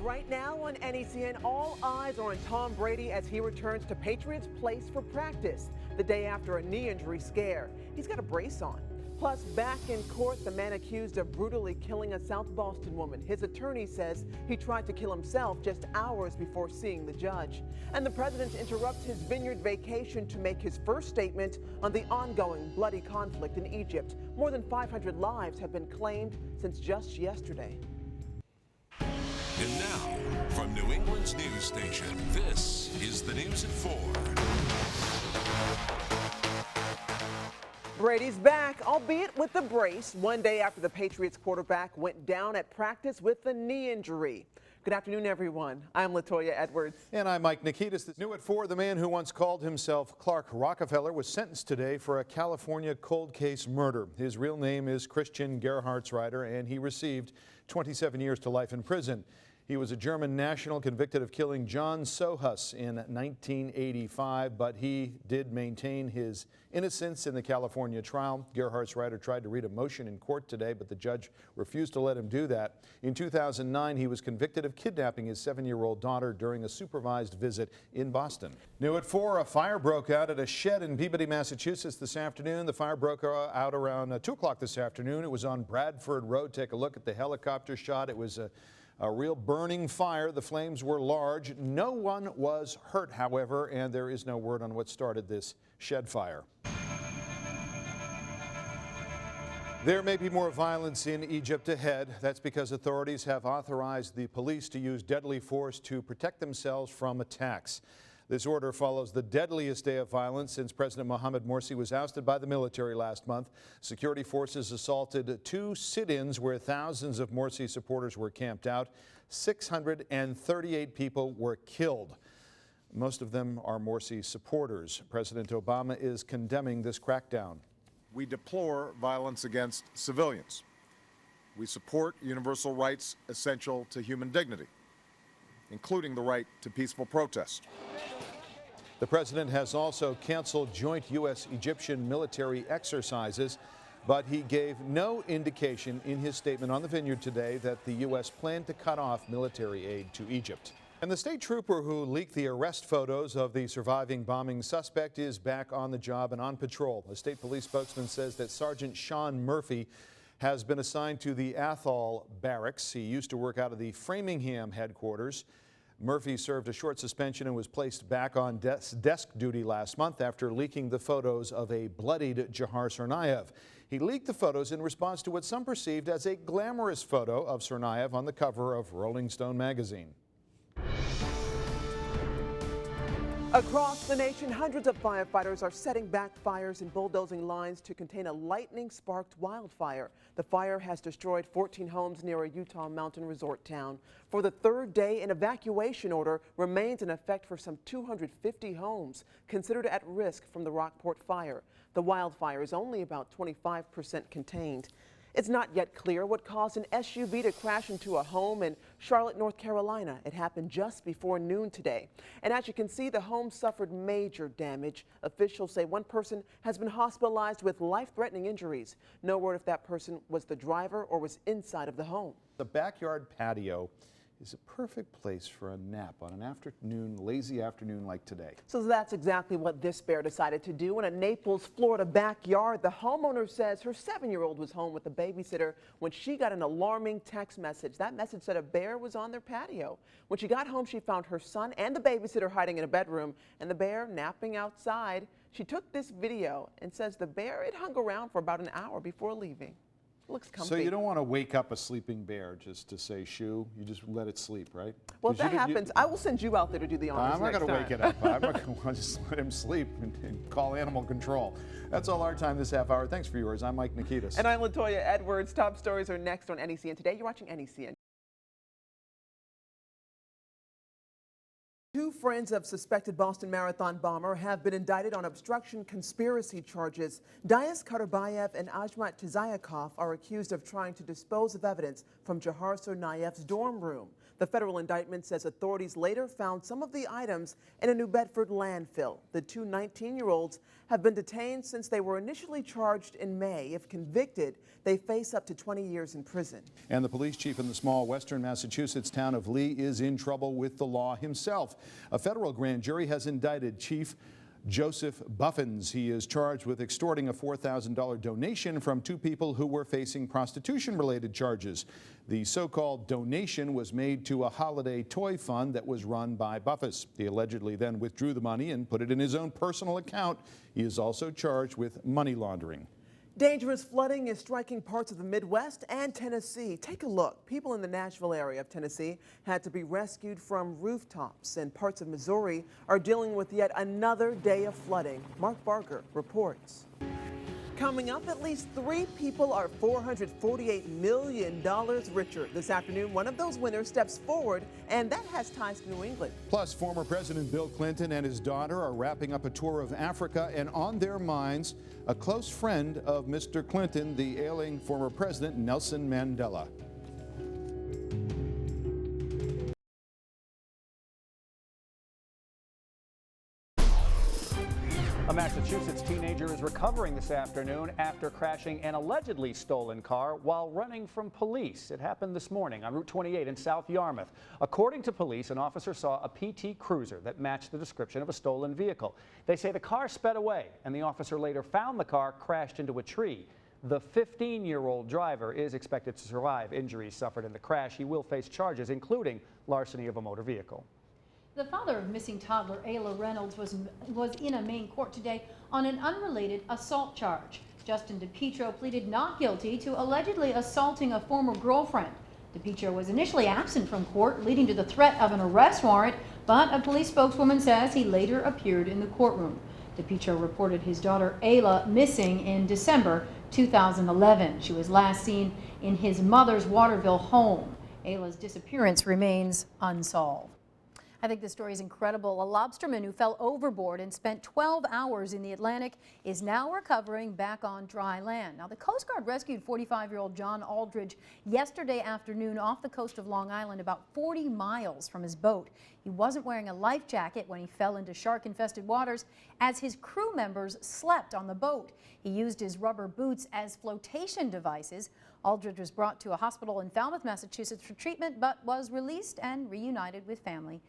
Right now on NECN, all eyes are on Tom Brady as he returns to Patriots Place for practice the day after a knee injury scare. He's got a brace on. Plus, back in court, the man accused of brutally killing a South Boston woman. His attorney says he tried to kill himself just hours before seeing the judge. And the president interrupts his vineyard vacation to make his first statement on the ongoing bloody conflict in Egypt. More than 500 lives have been claimed since just yesterday. And now, from New England's news station, this is the News at 4. Brady's back, albeit with the brace, one day after the Patriots quarterback went down at practice with a knee injury. Good afternoon, everyone. I'm Latoya Edwards. And I'm Mike Nikitas. New at 4, the man who once called himself Clark Rockefeller was sentenced today for a California cold case murder. His real name is Christian Gerhardsreiter, and he received 27 years to life in prison. He was a German national convicted of killing John Sohus in 1985, but he did maintain his innocence in the California trial. Gerhardsreiter tried to read a motion in court today, but the judge refused to let him do that. In 2009, he was convicted of kidnapping his 7-year-old daughter during a supervised visit in Boston. New at 4, a fire broke out at a shed in Peabody, Massachusetts this afternoon. The fire broke out around 2 o'clock this afternoon. It was on Bradford Road. Take a look at the helicopter shot. It was a real burning fire. The flames were large. No one was hurt, however, and there is no word on what started this shed fire. There may be more violence in Egypt ahead. That's because authorities have authorized the police to use deadly force to protect themselves from attacks. This order follows the deadliest day of violence since President Mohamed Morsi was ousted by the military last month. Security forces assaulted 2 sit-ins where thousands of Morsi supporters were camped out. 638 people were killed. Most of them are Morsi supporters. President Obama is condemning this crackdown. We deplore violence against civilians. We support universal rights essential to human dignity, including the right to peaceful protest. The president has also canceled joint U.S.-Egyptian military exercises, but he gave no indication in his statement on the Vineyard today that the U.S. planned to cut off military aid to Egypt. And the state trooper who leaked the arrest photos of the surviving bombing suspect is back on the job and on patrol. A state police spokesman says that Sergeant Sean Murphy has been assigned to the Athol barracks. He used to work out of the Framingham headquarters. Murphy served a short suspension and was placed back on desk duty last month after leaking the photos of a bloodied Jahar Tsarnaev. He leaked the photos in response to what some perceived as a glamorous photo of Tsarnaev on the cover of Rolling Stone magazine. Across the nation, hundreds of firefighters are setting back fires and bulldozing lines to contain a lightning-sparked wildfire. The fire has destroyed 14 homes near a Utah mountain resort town. For the third day, an evacuation order remains in effect for some 250 homes considered at risk from the Rockport fire. The wildfire is only about 25% contained. It's not yet clear what caused an SUV to crash into a home in Charlotte, North Carolina. It happened just before noon today. And as you can see, the home suffered major damage. Officials say one person has been hospitalized with life-threatening injuries. No word if that person was the driver or was inside of the home. The backyard patio is a perfect place for a nap on an afternoon, lazy afternoon like today. So that's exactly what this bear decided to do in a Naples, Florida backyard. The homeowner says her 7-year-old was home with a babysitter when she got an alarming text message. That message said a bear was on their patio. When she got home, she found her son and the babysitter hiding in a bedroom and the bear napping outside. She took this video and says the bear had hung around for about an hour before leaving. Looks comfy. So you don't want to wake up a sleeping bear just to say shoo. You just let it sleep, right? Well, if that happens, I will send you out there to do the honors. I'm not going to wake it up. I'm not going to just let him sleep and call animal control. That's all our time this half hour. Thanks for yours. I'm Mike Nikitas. And I'm Latoya Edwards. Top stories are next on NECN Today. You're watching NECN. 2 friends of suspected Boston Marathon bomber have been indicted on obstruction conspiracy charges. Dias Kaderbayev and Ajmat Tizayakov are accused of trying to dispose of evidence from Jahar Tsarnaev's dorm room. The federal indictment says authorities later found some of the items in a New Bedford landfill. The two 19-year-olds have been detained since they were initially charged in May. If convicted, they face up to 20 years in prison. And the police chief in the small western Massachusetts town of Lee is in trouble with the law himself. A federal grand jury has indicted Chief Joseph Buffins. He is charged with extorting a $4,000 donation from two people who were facing prostitution-related charges. The so-called donation was made to a holiday toy fund that was run by Buffins. He allegedly then withdrew the money and put it in his own personal account. He is also charged with money laundering. Dangerous flooding is striking parts of the Midwest and Tennessee. Take a look. People in the Nashville area of Tennessee had to be rescued from rooftops, and parts of Missouri are dealing with yet another day of flooding. Mark Barker reports. Coming up, at least 3 people are $448 million richer. This afternoon, one of those winners steps forward, and that has ties to New England. Plus, former President Bill Clinton and his daughter are wrapping up a tour of Africa, and on their minds, a close friend of Mr. Clinton, the ailing former president, Nelson Mandela. A Massachusetts teenager is recovering this afternoon after crashing an allegedly stolen car while running from police. It happened this morning on Route 28 in South Yarmouth. According to police, an officer saw a PT Cruiser that matched the description of a stolen vehicle. They say the car sped away, and the officer later found the car crashed into a tree. The 15-year-old driver is expected to survive injuries suffered in the crash. He will face charges, including larceny of a motor vehicle. The father of missing toddler Ayla Reynolds was in a Maine court today on an unrelated assault charge. Justin DePietro pleaded not guilty to allegedly assaulting a former girlfriend. DePietro was initially absent from court, leading to the threat of an arrest warrant, but a police spokeswoman says he later appeared in the courtroom. DePietro reported his daughter Ayla missing in December 2011. She was last seen in his mother's Waterville home. Ayla's disappearance remains unsolved. I think this story is incredible. A lobsterman who fell overboard and spent 12 hours in the Atlantic is now recovering back on dry land. Now, the Coast Guard rescued 45-year-old John Aldridge yesterday afternoon off the coast of Long Island, about 40 miles from his boat. He wasn't wearing a life jacket when he fell into shark-infested waters as his crew members slept on the boat. He used his rubber boots as flotation devices. Aldridge was brought to a hospital in Falmouth, Massachusetts for treatment, but was released and reunited with family